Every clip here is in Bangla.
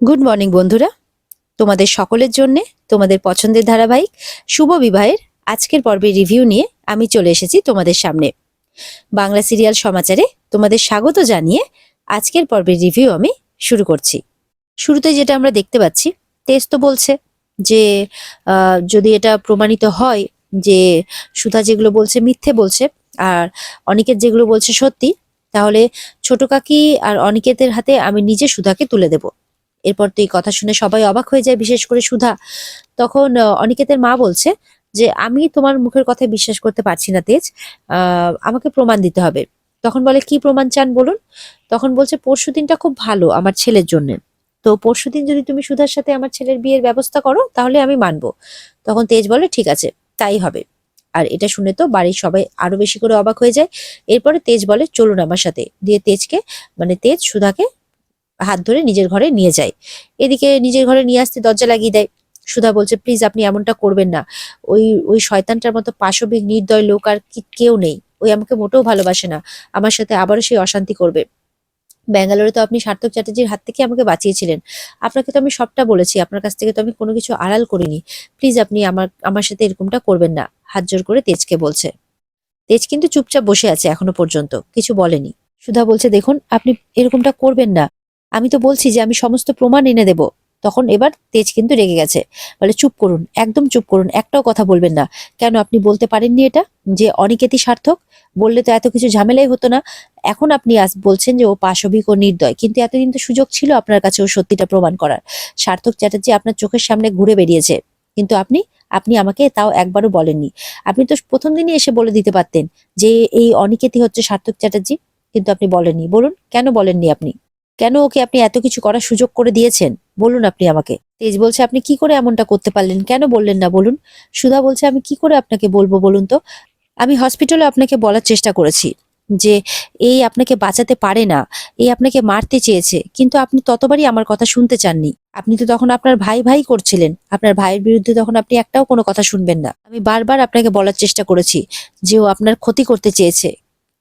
গুড মর্নিং বন্ধুরা, তোমাদের সকলের জন্য তোমাদের পছন্দের ধারাবাহিক শুভ বিবাহের আজকের পর্বের রিভিউ নিয়ে আমি চলে এসেছি তোমাদের সামনে। বাংলা সিরিয়াল সমাচারে তোমাদের স্বাগত জানিয়ে আজকের পর্বের রিভিউ আমি শুরু করছি। শুরুতে যেটা আমরা দেখতে পাচ্ছি, তেজ তো বলছে যে যদি এটা প্রমাণিত হয় যে সুধা যেগুলো বলছে মিথ্যে বলছে আর অনিকেত যেগুলো বলছে সত্যি, তাহলে ছোট কাকি আর অনিকেতের হাতে আমি নিজে সুধাকে তুলে দেব। এরপর তো এই কথা শুনে সবাই অবাক হয়ে যায়, বিশেষ করে সুধা। তখন অনিকেতের মা বলছে যে আমি তোমার মুখের কথায় বিশ্বাস করতে পারছি না তেজ, আমাকে প্রমাণ দিতে হবে। তখন বলে কি প্রমাণ চান বলুন। তখন বলছে পরশুদিনটা খুব ভালো আমার ছেলের জন্য, তো পরশুদিন যদি তুমি সুধার সাথে আমার ছেলের বিয়ের ব্যবস্থা করো তাহলে আমি মানবো। তখন তেজ বলে ঠিক আছে তাই হবে। আর এটা শুনে তো বাড়ির সবাই আরো বেশি করে অবাক হয়ে যায়। এরপরে তেজ বলে চলুন আমার সাথে, দিয়ে তেজকে তেজ সুধাকে হাত ধরে নিজের ঘরে নিয়ে যায়। এদিকে নিজের ঘরে নিয়ে আসতে দরজা লাগিয়ে দেয়। সুধা বলছে প্লিজ আপনি এমনটা করবেন না, ওই ওই শয়তানটার মতো পাশবিক নির্দয় লোক আর কেউ নেই, ওই আমাকে মোটেও ভালোবাসে না, আমার সাথে আবারও সেই অশান্তি করবে। ব্যাঙ্গালোরে তো আপনি সার্থক চ্যাটার্জির হাত থেকে আমাকে বাঁচিয়েছিলেন, আপনাকে তো আমি সবটা বলেছি, আপনার কাছ থেকে তো আমি কোনো কিছু আড়াল করিনি, প্লিজ আপনি আমার সাথে এরকমটা করবেন না, হাত জোর করে তেজকে বলছে। তেজ কিন্তু চুপচাপ বসে আছে, এখনো পর্যন্ত কিছু বলেনি। সুধা বলছে দেখুন আপনি এরকমটা করবেন না, আমি তো বলছি যে আমি সমস্ত প্রমাণ এনে দেব। তখন এবার তেজ কিন্তু রেগে গেছে, বলে চুপ করুন, একদম চুপ করুন, একটাও কথা বলবেন না। কেন আপনি বলতে পারেননি এটা যে অনিকেতই সার্থক? বললে তো এত কিছু ঝামেলাই হতো না। এখন আপনি বলছেন যে ও পাশবিক ও নির্দয়, কিন্তু এতদিন তো সুযোগ ছিল আপনার কাছে ও সত্যিটা প্রমাণ করার। সার্থক চ্যাটার্জি আপনার চোখের সামনে ঘুরে বেরিয়েছে, কিন্তু আপনি আপনি আমাকে তাও একবারও বলেননি। আপনি তো প্রথম দিনই এসে বলে দিতে পারতেন যে এই অনিকেতই হচ্ছে সার্থক চ্যাটার্জি, কিন্তু আপনি বলেননি। বলুন কেন বলেননি আপনি? কেন ওকে আপনি এত কিছু করার সুযোগ করে দিয়েছেন? বলুন আপনি আমাকে। তেজ বলছে আপনি কি করে এমনটা করতে পারলেন, কেন বললেন না বলুন। সুধা বলছে আমি কি করে আপনাকে বলবো বলুন তো, আমি হসপিটালে আপনাকে বলার চেষ্টা করেছি যে এই আপনাকে বাঁচাতে পারে না, এই আপনাকে মারতে চেয়েছে, কিন্তু আপনি ততবারই আমার কথা শুনতে চাননি। আপনি তো তখন আপনার ভাই ভাই করছিলেন, আপনার ভাইয়ের বিরুদ্ধে তখন আপনি একটাও কোনো কথা শুনবেন না। আমি বারবার আপনাকে বলার চেষ্টা করেছি যে ও আপনার ক্ষতি করতে চেয়েছে,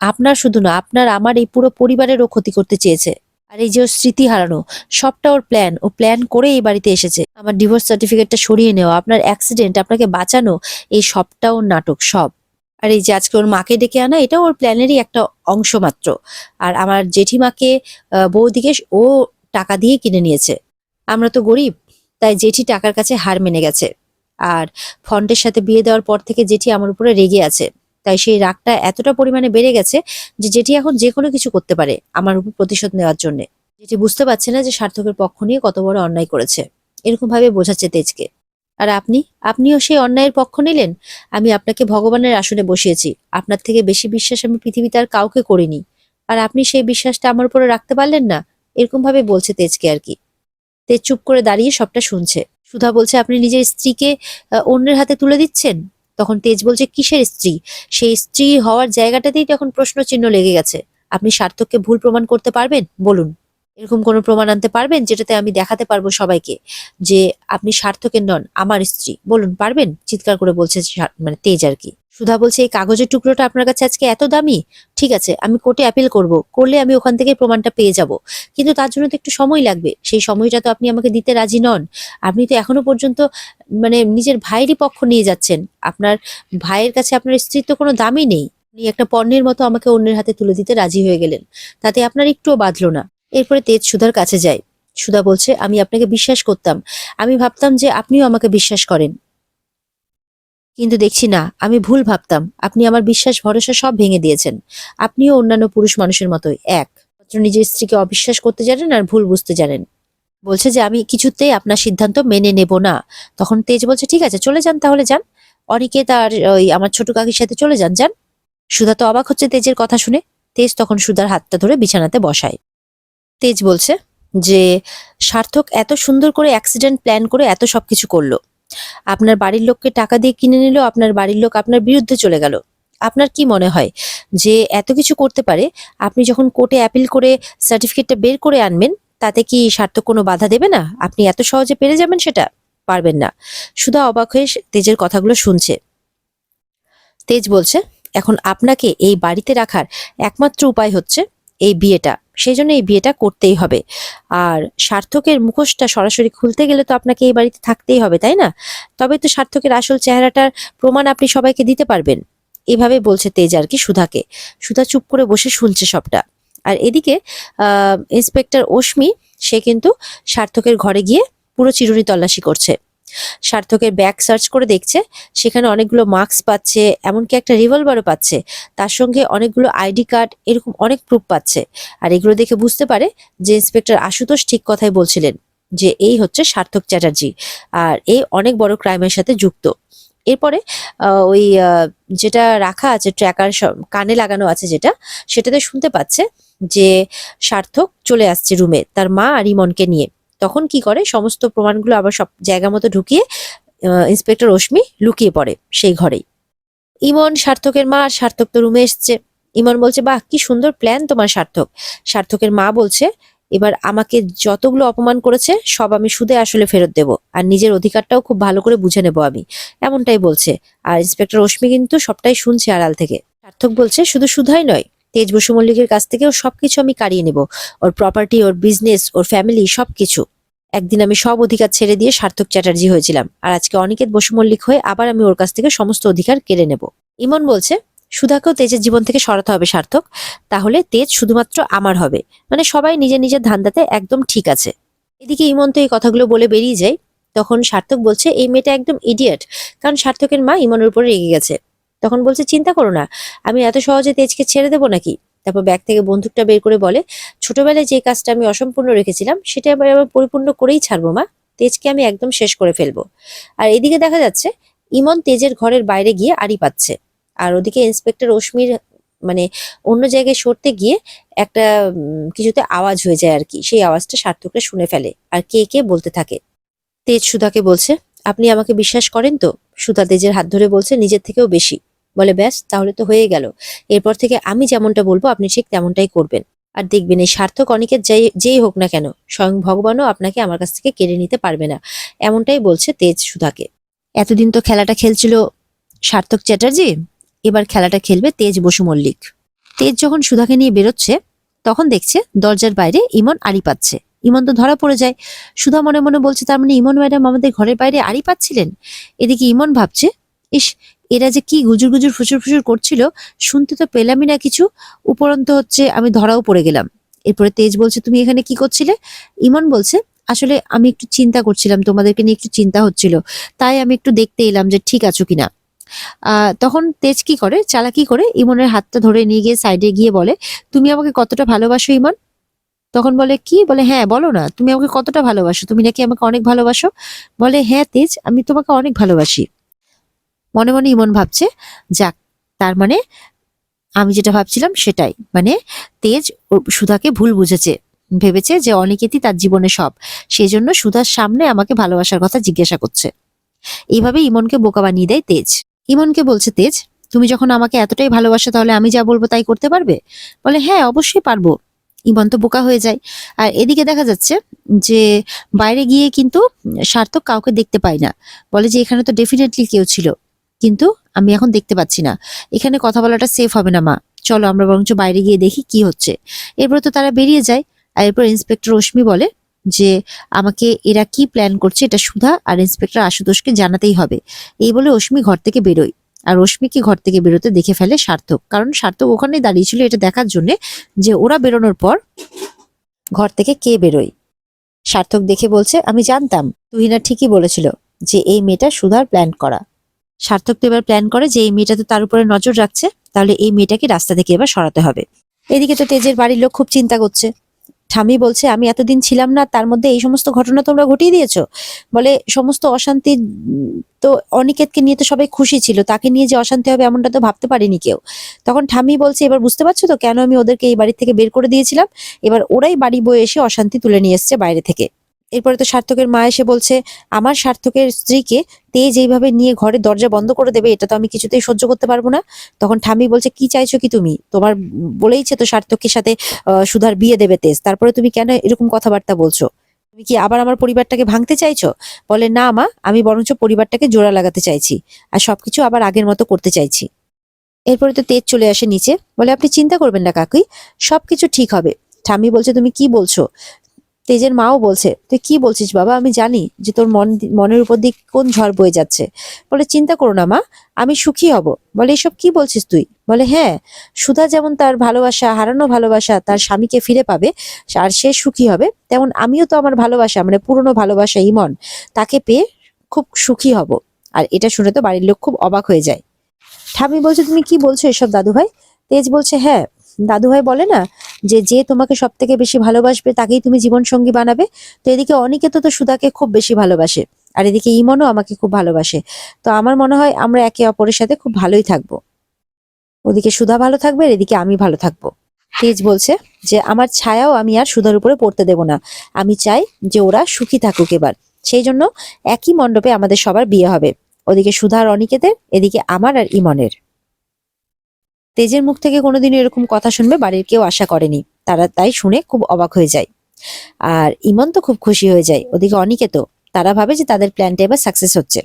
আপনার শুধু না, আপনার আমার এই পুরো পরিবারেরও ক্ষতি করতে চেয়েছে। আর এই যে ওর স্মৃতি হারানো, সবটা ওর প্ল্যান, ও প্ল্যান করে এই বাড়িতে এসেছে। আমার ডিভোর্স সার্টিফিকেটটা সরিয়ে নেওয়া, আপনার অ্যাক্সিডেন্ট, আপনাকে বাঁচানো, এই সবটা ওর নাটক সব। আর এই যে আজকে ওর মাকে ডেকে আনা, এটা ওর প্ল্যানেরই একটা অংশ মাত্র। আর আমার জেঠিমাকে বৌদিকে ও টাকা দিয়ে কিনে নিয়েছে। আমরা তো গরিব, তাই জেঠি টাকার কাছে হার মেনে গেছে। আর ফন্টের সাথে বিয়ে দেওয়ার পর থেকে জেঠি আমার উপরে রেগে আছে, তাই সেই রাগটা এতটা পরিমাণে বেড়ে গেছে যে জেঠি এখন যে কোনো কিছু করতে পারে আমার উপর প্রতিশোধ নেওয়ার জন্য। জেঠি বুঝতে পারছে না যে সার্থকের পক্ষ নিয়ে কত বড় অন্যায় করেছে, এরকম ভাবে বোঝাচ্ছে তেজকে। আর আপনিও সেই অন্যায়ের পক্ষ নিলেন। আমি আপনাকে ভগবানের আসনে বসিয়েছি, আপনার থেকে বেশি বিশ্বাস আমি পৃথিবীতে আর কাউকে করিনি, আর আপনি সেই বিশ্বাসটা আমার উপরে রাখতে পারলেন না, এরকম ভাবে বলছে তেজকে আর কি। তেজ চুপ করে দাঁড়িয়ে সবটা শুনছে। সুধা বলছে আপনি নিজের স্ত্রীকে অন্যের হাতে তুলে দিচ্ছেন। তখন তেজ বলছে কিসের স্ত্রী? সেই স্ত্রী হওয়ার জায়গাটাতেই তখন প্রশ্ন চিহ্ন লেগে গেছে। আপনি সার্থককে ভুল প্রমাণ করতে পারবেন বলুন? এরকম কোনো প্রমাণ আনতে পারবেন যেটাতে আমি দেখাতে পারবো সবাইকে যে আপনি সার্থকের নন, আমার স্ত্রী? বলুন পারবেন? চিৎকার করে বলছে তেজ আর কি। সুধা বলছে এই কাগজের টুকরোটা আপনার কাছে আজকে এত দামি, ঠিক আছে আমি কোর্টে অ্যাপিল করব, করলে আমি ওখান থেকে প্রমাণটা পেয়ে যাব, কিন্তু তার জন্য তো একটু সময় লাগবে, সেই সময়টা তো আপনি আমাকে দিতে রাজি নন। আপনি তো এখনো পর্যন্ত নিজের ভাইয়েরই পক্ষ নিয়ে যাচ্ছেন, আপনার ভাইয়ের কাছে আপনার স্ত্রীর তো কোনো দামই নেই, আপনি একটা পণ্যের মতো আমাকে অন্যের হাতে তুলে দিতে রাজি হয়ে গেলেন, তাতে আপনার একটুও বাধলো না। এরপরে তেজ সুধার কাছে যায়। সুধা বলছে আমি আপনাকে বিশ্বাস করতাম, আমি ভাবতাম যে আপনিও আমাকে বিশ্বাস করেন, কিন্তু দেখছি না আমি ভুল ভাবতাম, আপনি আমার বিশ্বাস ভরসা সব ভেঙে দিয়েছেন। আপনিও অন্যান্য পুরুষ মানুষের মতোই মাত্র নিজের স্ত্রীকে অবিশ্বাস করতে জানেন আর ভুল বুঝতে জানেন। বলছে যে আমি কিছুতেই আপনার সিদ্ধান্ত মেনে নেব না। তখন তেজ বলছে ঠিক আছে চলে যান, তাহলে যান, অনিকেত আর ওই আমার ছোট কাকির সাথে চলে যান যান। সুধা তো অবাক হচ্ছে তেজের কথা শুনে। তেজ তখন সুধার হাতটা ধরে বিছানাতে বসায়। তেজ বলছে যে সার্থক এত সুন্দর করে অ্যাক্সিডেন্ট প্ল্যান করে এত সবকিছু করলো, আপনার বাড়ির লোককে টাকা দিয়ে কিনে নিল, আপনার বাড়ির লোক আপনার বিরুদ্ধে চলে গেল। আপনার কি মনে হয় যে এত কিছু করতে পারে? আপনি যখন কোর্টে অ্যাপিল করে সার্টিফিকেটটা বের করে আনবেন, তাতে কি সার্থক কোনো বাধা দেবে না? আপনি এত সহজে পেরে যাবেন সেটা? পারবেন না। সুধা অবাক হয়ে তেজের কথাগুলো শুনছে। তেজ বলছে এখন আপনাকে এই বাড়িতে রাখার একমাত্র উপায় হচ্ছে এই বিয়েটা, সেই জন্য এই বিয়েটা করতেই হবে। আর সার্থকের মুখোশটা সরাসরি খুলতে গেলে তো আপনাকে এই বাড়িতে থাকতেই হবে, তাই না? তবে তো সার্থকের আসল চেহারাটার প্রমাণ আপনি সবাইকে দিতে পারবেন। এভাবে বলছে তেজ আর কি সুধাকে। সুধা চুপ করে বসে শুনছে সবটা। আর এদিকে ইন্সপেক্টর অশ্মি সে কিন্তু সার্থকের ঘরে গিয়ে পুরো চিরুনি তল্লাশি করছে। সার্থকের ব্যাগ সার্চ করে দেখছে, সেখানে অনেকগুলো মাস্ক পাচ্ছে, এমনকি একটা রিভলভারও পাচ্ছে, তার সঙ্গে অনেকগুলো আইডি কার্ড, এরকম অনেক প্রুফ পাচ্ছে। আর এগুলো দেখে বুঝতে পারে যে ইন্সপেক্টর আশুতোষ ঠিক কথাই বলছিলেন, যে এই হচ্ছে সার্থক চ্যাটার্জি আর এই অনেক বড় ক্রাইমের সাথে যুক্ত। এরপরে ওই যেটা রাখা আছে ট্র্যাকার কানে লাগানো আছে যেটা, সেটাতে শুনতে পাচ্ছে যে সার্থক চলে আসছে রুমে তার মা আর ইমনকে নিয়ে। তখন কি করে, সমস্ত প্রমাণগুলো আবার সব জায়গা মতো ঢুকিয়ে ইন্সপেক্টর অশ্মি লুকিয়ে পড়ে সেই ঘরেই। ইমন, সার্থকের মা আর সার্থক তো রুমে এসছে। ইমন বলছে, বাহ কি সুন্দর প্ল্যান তোমার সার্থক। সার্থকের মা বলছে, এবার আমাকে যতগুলো অপমান করেছে সব আমি সুদে আসলে ফেরত দেব, আর নিজের অধিকারটাও খুব ভালো করে বুঝে নেব আমি, এমনটাই বলছে। আর ইন্সপেক্টর অশ্মি কিন্তু সবটাই শুনছে আড়াল থেকে। সার্থক বলছে, শুধু সুধাই নয়, তেজ বসু মল্লিকের কাছ থেকেও সবকিছু আমি কাড়িয়ে নেব, ওর প্রপার্টি, ওর বিজনেস, ওর ফ্যামিলি, সবকিছু। একদিন আমি সব অধিকার ছেড়ে দিয়ে সার্থক চ্যাটার্জি হয়েছিলাম, আর আজকে অনিকেত বসু মল্লিক হয়ে আবার আমি ওর কাছ থেকে সমস্ত অধিকার কেড়ে নেব। ইমন বলছে, সুধাকেও তেজের জীবন থেকে সরাতে হবে সার্থক, তাহলে তেজ শুধুমাত্র আমার হবে, মানে সবাই নিজের নিজের ধান্দাতে একদম ঠিক আছে। এদিকে ইমন তো এই কথাগুলো বলে বেরিয়ে যায়। তখন সার্থক বলছে, এই মেয়েটা একদম ইডিয়েট, কারণ সার্থকের মা ইমনের উপর রেগে গেছে। তখন বলছে, চিন্তা করো না, আমি এত সহজে তেজকে ছেড়ে দেবো নাকি। তারপর ব্যাগ থেকে বন্দুকটা বের করে বলে, ছোটবেলায় যে কাজটা আমি অসম্পূর্ণ রেখেছিলাম সেটা আবার আবার পরিপূর্ণ করেই ছাড়বো মা, তেজকে আমি একদম শেষ করে ফেলবো। আর এদিকে দেখা যাচ্ছে ইমন তেজের ঘরের বাইরে গিয়ে আড়ি পাচ্ছে। আর ওদিকে ইন্সপেক্টর অশ্মির মানে অন্য জায়গায় সরতে গিয়ে একটা কিছুতে আওয়াজ হয়ে যায় আর কি, সেই আওয়াজটা সার্থকরা শুনে ফেলে আর কে কে বলতে থাকে। তেজ সুধাকে বলছে, আপনি আমাকে বিশ্বাস করেন তো? সুধা তেজের হাত ধরে বলছে, নিজের থেকেও বেশি। বলে, ব্যাস তাহলে তো হয়ে গেল, এরপর থেকে আমি যেমনটা বলবো আপনি ঠিক তেমনটাই করবেন। আর দেখবেন এই সার্থক অনিকের যেই হোক না কেন, স্বয়ং ভগবানও আপনাকে আমার কাছ থেকে কেড়ে নিতে পারবে না, এমনটাই বলছে তেজ সুধাকে। এতদিন তো খেলাটা খেলছিল সার্থক চ্যাটার্জি, এবার খেলাটা খেলবে তেজ বসু মল্লিক। তেজ যখন সুধাকে নিয়ে বেরোচ্ছে তখন দেখছে দরজার বাইরে ইমন আড়ি পাচ্ছে। ইমন তো ধরা পড়ে যায়। সুধা মনে মনে বলছে, তার মানে ইমন ম্যাডাম আমাদের ঘরের বাইরে আড়ি পাচ্ছিলেন। এদিকে ইমন ভাবছে, ইস, এরা যে কি গুজুর গুজুর ফুসুর ফুসুর করছিল, শুনতে তো পেলামই না কিছু, উপরন্ত হচ্ছে আমি ধরাও পড়ে গেলাম। এরপরে তেজ বলছে, তুমি এখানে কি করছিলে? ইমন বলছে, আসলে আমি একটু চিন্তা করছিলাম, তোমাদেরকে নিয়ে একটু চিন্তা হচ্ছিল, তাই আমি একটু দেখতে এলাম যে ঠিক আছো কিনা। তখন তেজ কি করে, চালাকি করে ইমনের হাতটা ধরে নিয়ে গিয়ে সাইডে গিয়ে বলে, তুমি আমাকে কতটা ভালোবাসো ইমন? তখন বলে, কি? বলে, হ্যাঁ বলো না, তুমি আমাকে কতটা ভালোবাসো, তুমি নাকি আমাকে অনেক ভালোবাসো। বলে, হ্যাঁ তেজ, আমি তোমাকে অনেক ভালোবাসি। মনে মনে ইমন ভাবছে, যাক, তার মানে আমি যেটা ভাবছিলাম সেটাই, মানে তেজ সুধাকে ভুল বুঝেছে, ভেবেছে যে অনিকেতই তার জীবনে সব, সেই জন্য সুধার সামনে আমাকে ভালোবাসার কথা জিজ্ঞাসা করছে। এইভাবে ইমনকে বোকা বানিয়ে দেয় তেজ। ইমনকে বলছে তেজ, তুমি যখন আমাকে এতটাই ভালোবাসো তাহলে আমি যা বলবো তাই করতে পারবে? বলে, হ্যাঁ অবশ্যই পারবো। ইমন তো বোকা হয়ে যায়। আর এদিকে দেখা যাচ্ছে যে বাইরে গিয়ে কিন্তু সার্থক কাউকে দেখতে পায় না। বলে যে এখানে তো ডেফিনেটলি কেউ ছিল, কিন্তু আমি এখন দেখতে পাচ্ছি না, এখানে কথা বলাটা সেফ হবে না মা, চলো আমরা বরঞ্চ বাইরে গিয়ে দেখি কি হচ্ছে। এরপর তো তারা বেরিয়ে যায়। আর এরপর ইন্সপেক্টর রশ্মি বলে যে আমাকে এরা কি প্ল্যান করছে এটা সুধা আর ইন্সপেক্টর আশুতোষকে জানাতেই হবে। এই বলে অশ্মি ঘর থেকে বেরোয়। আর রশ্মিকে ঘর থেকে বেরোতে দেখে ফেলে সার্থক, কারণ সার্থক ওখানেই দাঁড়িয়েছিল এটা দেখার জন্য যে ওরা বেরোনোর পর ঘর থেকে কে বেরোয়। সার্থক দেখে বলছে, আমি জানতাম তুহিনা ঠিকই বলেছিল যে এই মেয়েটা সুধার প্ল্যান করা। সার্থক তো এবার প্ল্যান করে যে এই মেয়েটা তো তার উপরে নজর রাখছে, তাহলে এই মেয়েটাকে রাস্তা থেকে এবার সরাতে হবে। এদিকে তো তেজের বাড়ির লোক খুব চিন্তা করছে। ঠামি বলছে, আমি এতদিন ছিলাম না, তার মধ্যে এই সমস্ত ঘটনা তোমরা ঘটিয়ে দিয়েছো। বলে, সমস্ত অশান্তি তো অনিকেতকে নিয়ে তো সবাই খুশি ছিল, তাকে নিয়ে যে অশান্তি হবে এমনটা তো ভাবতে পারিনি কেউ। তখন ঠামি বলছে, এবার বুঝতে পারছো তো কেন আমি ওদেরকে এই বাড়ি থেকে বের করে দিয়েছিলাম, এবার ওরাই বাড়ি বয়ে এসে অশান্তি তুলে নিয়ে এসছে বাইরে থেকে। এরপরে তো সার্থকের মা এসে বলছে, আমার সার্থকের স্ত্রীকে তেজ এইভাবে নিয়ে ঘরে দরজা বন্ধ করে দেবে, এটা তো আমি কিছুতেই সহ্য করতে পারবো না। তখন ঠামি বলছে, কি চাইছো কি তুমি? তোমার বলেইছে তো সার্থকের সাথে সুধার বিয়ে দেবে তেজ, তারপরে তুমি কেন এরকম কথাবার্তা বলছো? তুমি কি আবার আমার পরিবারটাকে ভাঙতে চাইছো? বলে, না মা, আমি বরঞ্চ পরিবারটাকে জোড়া লাগাতে চাইছি, আর সবকিছু আবার আগের মতো করতে চাইছি। এরপরে তো তেজ চলে আসে নিচে। বলে, আপনি চিন্তা করবেন না কাকুই, সবকিছু ঠিক হবে, ঠাম্মি বলছে তুমি কি বলছো? তেজের মাও বলছে তুই কি বলছিস বাবা, আমি জানি যে তোর মনের উপর দিয়ে কোন ঝড় বয়ে যাচ্ছে। বলে চিন্তা করো না মা, আমি সুখী হব। বলে এসব কি বলছিস তুই? বলে হ্যাঁ, সুধা যেমন তার ভালোবাসা, হারানো ভালোবাসা তার স্বামীকে ফিরে পাবে আর সে সুখী হবে, তেমন আমিও তো আমার ভালোবাসা মানে পুরনো ভালোবাসা ইমন তাকে পেয়ে খুব সুখী হব। আর এটা শুনে তো বাড়ির লোক খুব অবাক হয়ে যায়। ঠাম্মি বলছে তুমি কি বলছো এসব দাদু ভাই? তেজ বলছে হ্যাঁ, দাদু ভাই বলে না যে যে তোমাকে সব থেকে বেশি ভালোবাসবে তাকেই তুমি জীবন সঙ্গী বানাবে। তো এদিকে অনিকেত তো সুধাকে খুব বেশি ভালোবাসে, আর এদিকে ইমনও আমাকে খুব ভালোবাসে। তো আমার মনে হয় আমরা একে অপরের সাথে খুব ভালোই থাকবো। ওদিকে সুধা ভালো থাকবে আর এদিকে আমি ভালো থাকবো। তেজ বলছে যে আমার ছায়াও আমি আর সুধার উপরে পড়তে দেব না, আমি চাই যে ওরা সুখী থাকুক এবার। সেই জন্য একই মণ্ডপে আমাদের সবার বিয়ে হবে, ওদিকে সুধা আর অনিকেতের, এদিকে আমার আর ইমনের। তেজের মুখ থেকে কোনোদিনও এরকম কথা শুনবে বাড়ির কেউ আশা করেনি, তারা তাই শুনে খুব অবাক হয়ে যায়। আর ইমন তো খুব খুশি হয়ে যায়, ওদিকে অনিকেত, তারা ভাবে যে তাদের প্ল্যানটা এবার সাকসেস হচ্ছে।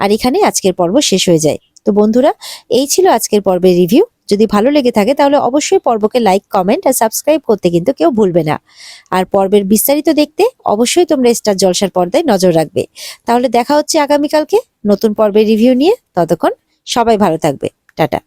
আর এখানে আজকের পর্ব শেষ হয়ে যায়। তো বন্ধুরা, এই ছিল আজকের পর্বের রিভিউ। যদি ভালো লেগে থাকে তাহলে অবশ্যই পর্বকে লাইক, কমেন্ট আর সাবস্ক্রাইব করতে কিন্তু কেউ ভুলবে না। আর পর্বের বিস্তারিত দেখতে অবশ্যই তোমরা স্টার জলসার পর্দায় নজর রাখবে। তাহলে দেখা হচ্ছে আগামীকালকে নতুন পর্বের রিভিউ নিয়ে। ততক্ষণ সবাই ভালো থাকবে। টাটা।